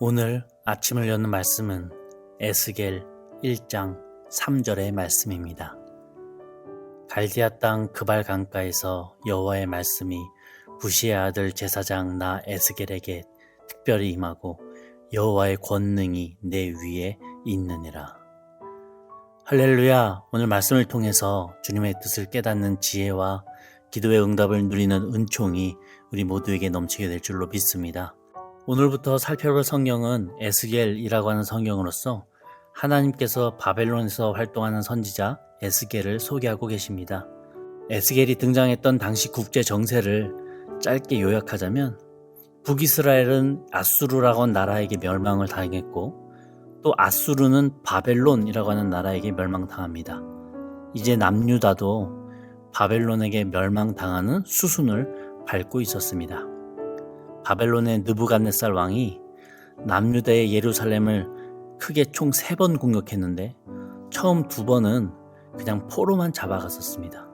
오늘 아침을 여는 말씀은 에스겔 1장 3절의 말씀입니다. 갈디아 땅 그발 강가에서 여호와의 말씀이 부시의 아들 제사장 나 에스겔에게 특별히 임하고 여호와의 권능이 내 위에 있느니라. 할렐루야. 오늘 말씀을 통해서 주님의 뜻을 깨닫는 지혜와 기도의 응답을 누리는 은총이 우리 모두에게 넘치게 될 줄로 믿습니다. 오늘부터 살펴볼 성경은 에스겔이라고 하는 성경으로서 하나님께서 바벨론에서 활동하는 선지자 에스겔을 소개하고 계십니다. 에스겔이 등장했던 당시 국제 정세를 짧게 요약하자면 북이스라엘은 아수르라고 하는 나라에게 멸망을 당했고 또 아수르는 바벨론이라고 하는 나라에게 멸망당합니다. 이제 남유다도 바벨론에게 멸망당하는 수순을 밟고 있었습니다. 바벨론의 느부갓네살 왕이 남유다의 예루살렘을 크게 총 3번 공격했는데 처음 2번은 그냥 포로만 잡아갔었습니다.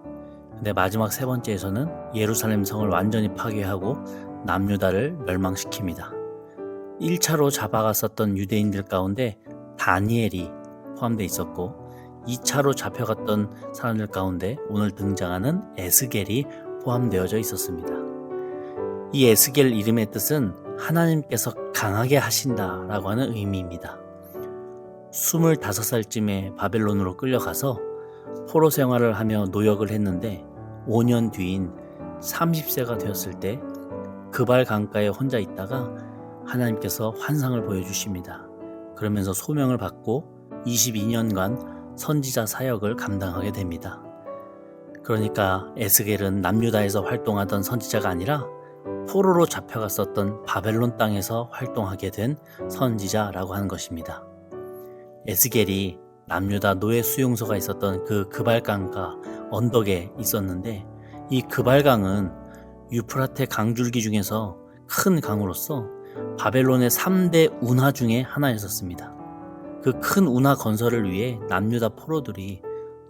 근데 마지막 3번째에서는 예루살렘 성을 완전히 파괴하고 남유다를 멸망시킵니다. 1차로 잡아갔었던 유대인들 가운데 다니엘이 포함되어 있었고 2차로 잡혀갔던 사람들 가운데 오늘 등장하는 에스겔이 포함되어져 있었습니다. 이 에스겔 이름의 뜻은 하나님께서 강하게 하신다라고 하는 의미입니다. 25살쯤에 바벨론으로 끌려가서 포로 생활을 하며 노역을 했는데 5년 뒤인 30세가 되었을 때 그발 강가에 혼자 있다가 하나님께서 환상을 보여주십니다. 그러면서 소명을 받고 22년간 선지자 사역을 감당하게 됩니다. 그러니까 에스겔은 남유다에서 활동하던 선지자가 아니라 포로로 잡혀갔었던 바벨론 땅에서 활동하게 된 선지자라고 하는 것입니다. 에스겔이 남유다 노예 수용소가 있었던 그 그발강가 언덕에 있었는데 이 그발강은 유프라테 강줄기 중에서 큰 강으로서 바벨론의 3대 운하 중에 하나였었습니다. 그 큰 운하 건설을 위해 남유다 포로들이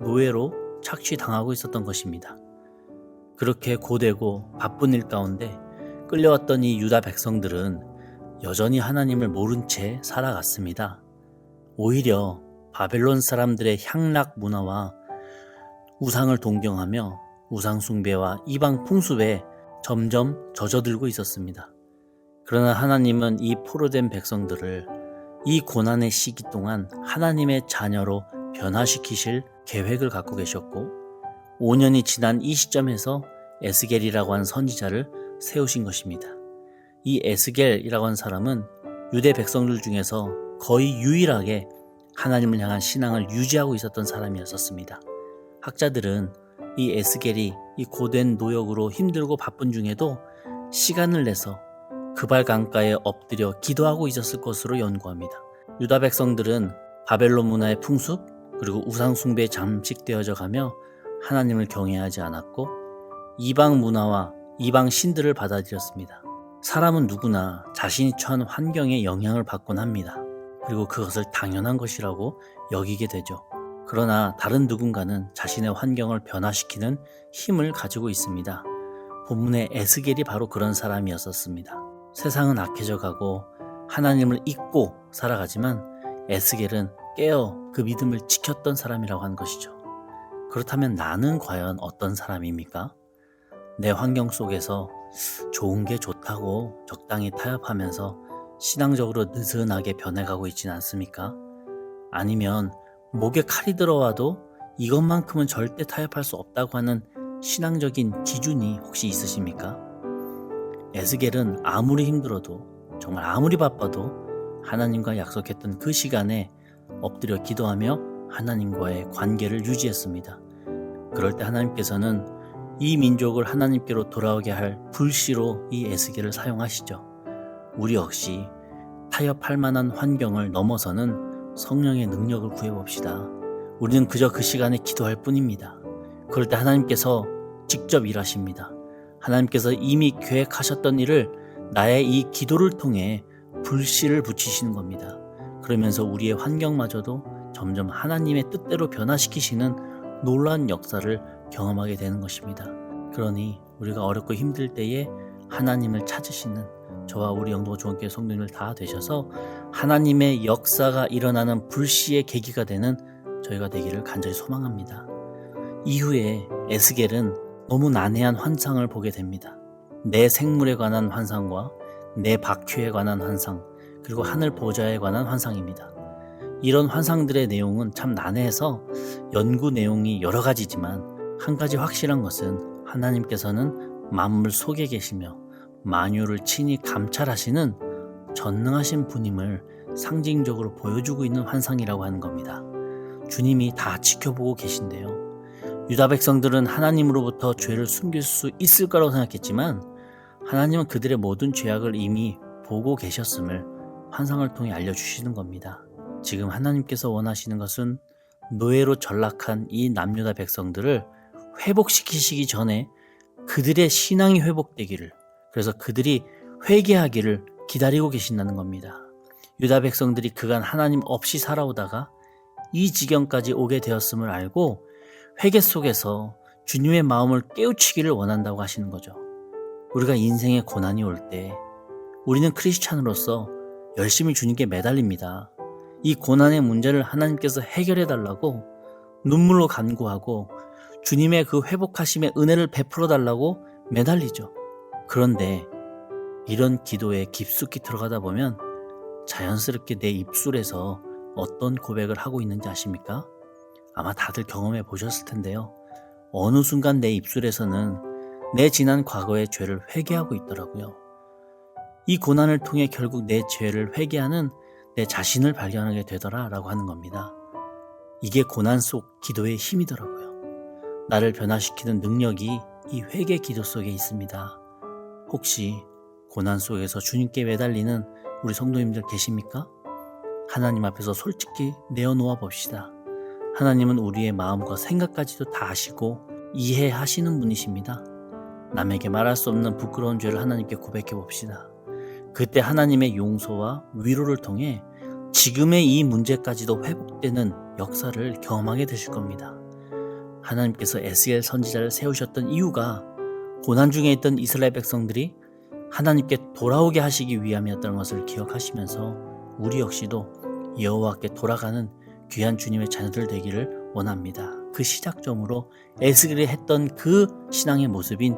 노예로 착취당하고 있었던 것입니다. 그렇게 고되고 바쁜 일 가운데 끌려왔던 이 유다 백성들은 여전히 하나님을 모른 채 살아갔습니다. 오히려 바벨론 사람들의 향락 문화와 우상을 동경하며 우상 숭배와 이방 풍습에 점점 젖어들고 있었습니다. 그러나 하나님은 이 포로된 백성들을 이 고난의 시기 동안 하나님의 자녀로 변화시키실 계획을 갖고 계셨고 5년이 지난 이 시점에서 에스겔이라고 하는 선지자를 세우신 것입니다. 이 에스겔이라고 하는 사람은 유대 백성들 중에서 거의 유일하게 하나님을 향한 신앙을 유지하고 있었던 사람이었습니다. 학자들은 이 에스겔이 이 고된 노역으로 힘들고 바쁜 중에도 시간을 내서 그발 강가에 엎드려 기도하고 있었을 것으로 연구합니다. 유다 백성들은 바벨론 문화의 풍습 그리고 우상 숭배에 잠식되어져 가며 하나님을 경외하지 않았고 이방 문화와 이방 신들을 받아들였습니다. 사람은 누구나 자신이 처한 환경에 영향을 받곤 합니다. 그리고 그것을 당연한 것이라고 여기게 되죠. 그러나 다른 누군가는 자신의 환경을 변화시키는 힘을 가지고 있습니다. 본문의 에스겔이 바로 그런 사람이었습니다. 세상은 악해져 가고 하나님을 잊고 살아가지만 에스겔은 깨어 그 믿음을 지켰던 사람이라고 하는 것이죠. 그렇다면 나는 과연 어떤 사람입니까? 내 환경 속에서 좋은 게 좋다고 적당히 타협하면서 신앙적으로 느슨하게 변해가고 있지는 않습니까? 아니면 목에 칼이 들어와도 이것만큼은 절대 타협할 수 없다고 하는 신앙적인 기준이 혹시 있으십니까? 에스겔은 아무리 힘들어도 정말 아무리 바빠도 하나님과 약속했던 그 시간에 엎드려 기도하며 하나님과의 관계를 유지했습니다. 그럴 때 하나님께서는 이 민족을 하나님께로 돌아오게 할 불씨로 이 에스겔을 사용하시죠. 우리 역시 타협할 만한 환경을 넘어서는 성령의 능력을 구해봅시다. 우리는 그저 그 시간에 기도할 뿐입니다. 그럴 때 하나님께서 직접 일하십니다. 하나님께서 이미 계획하셨던 일을 나의 이 기도를 통해 불씨를 붙이시는 겁니다. 그러면서 우리의 환경마저도 점점 하나님의 뜻대로 변화시키시는 놀라운 역사를 경험하게 되는 것입니다. 그러니 우리가 어렵고 힘들 때에 하나님을 찾으시는 저와 우리 영동호 중앙교회 성도님들 다 되셔서 하나님의 역사가 일어나는 불시의 계기가 되는 저희가 되기를 간절히 소망합니다. 이후에 에스겔은 너무 난해한 환상을 보게 됩니다. 내 생물에 관한 환상과 내 바퀴에 관한 환상, 그리고 하늘 보좌에 관한 환상입니다. 이런 환상들의 내용은 참 난해해서 연구 내용이 여러 가지지만 한 가지 확실한 것은 하나님께서는 만물 속에 계시며 만유를 친히 감찰하시는 전능하신 분임을 상징적으로 보여주고 있는 환상이라고 하는 겁니다. 주님이 다 지켜보고 계신데요. 유다 백성들은 하나님으로부터 죄를 숨길 수 있을 거라고 생각했지만 하나님은 그들의 모든 죄악을 이미 보고 계셨음을 환상을 통해 알려주시는 겁니다. 지금 하나님께서 원하시는 것은 노예로 전락한 이 남유다 백성들을 회복시키시기 전에 그들의 신앙이 회복되기를, 그래서 그들이 회개하기를 기다리고 계신다는 겁니다. 유다 백성들이 그간 하나님 없이 살아오다가 이 지경까지 오게 되었음을 알고 회개 속에서 주님의 마음을 깨우치기를 원한다고 하시는 거죠. 우리가 인생의 고난이 올 때 우리는 크리스찬으로서 열심히 주님께 매달립니다. 이 고난의 문제를 하나님께서 해결해 달라고 눈물로 간구하고 주님의 그 회복하심의 은혜를 베풀어 달라고 매달리죠. 그런데 이런 기도에 깊숙이 들어가다 보면 자연스럽게 내 입술에서 어떤 고백을 하고 있는지 아십니까? 아마 다들 경험해 보셨을 텐데요. 어느 순간 내 입술에서는 내 지난 과거의 죄를 회개하고 있더라고요. 이 고난을 통해 결국 내 죄를 회개하는 내 자신을 발견하게 되더라 라고 하는 겁니다. 이게 고난 속 기도의 힘이더라고요. 나를 변화시키는 능력이 이 회개 기도 속에 있습니다. 혹시 고난 속에서 주님께 매달리는 우리 성도님들 계십니까? 하나님 앞에서 솔직히 내어놓아 봅시다. 하나님은 우리의 마음과 생각까지도 다 아시고 이해하시는 분이십니다. 남에게 말할 수 없는 부끄러운 죄를 하나님께 고백해 봅시다. 그때 하나님의 용서와 위로를 통해 지금의 이 문제까지도 회복되는 역사를 경험하게 되실 겁니다. 하나님께서 에스겔 선지자를 세우셨던 이유가 고난 중에 있던 이스라엘 백성들이 하나님께 돌아오게 하시기 위함이었다는 것을 기억하시면서 우리 역시도 여호와께 돌아가는 귀한 주님의 자녀들 되기를 원합니다. 그 시작점으로 에스겔이 했던 그 신앙의 모습인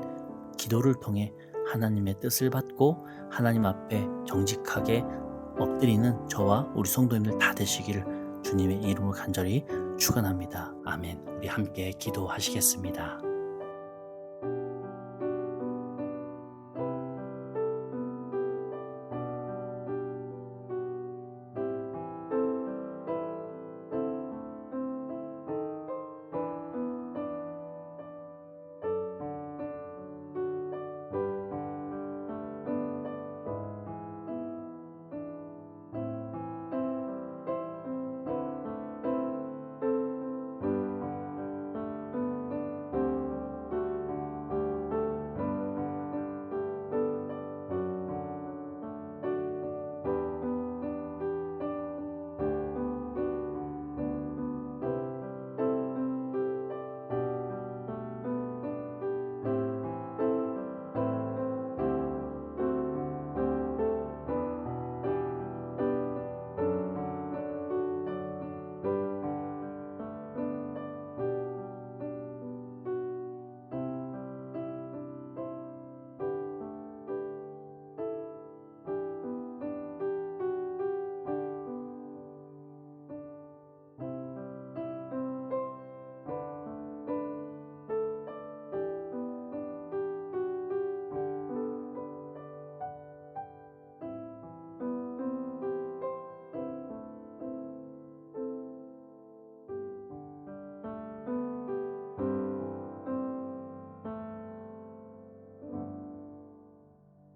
기도를 통해 하나님의 뜻을 받고 하나님 앞에 정직하게 엎드리는 저와 우리 성도님들 다 되시기를 주님의 이름으로 간절히 축원합니다. 아멘. 우리 함께 기도하시겠습니다.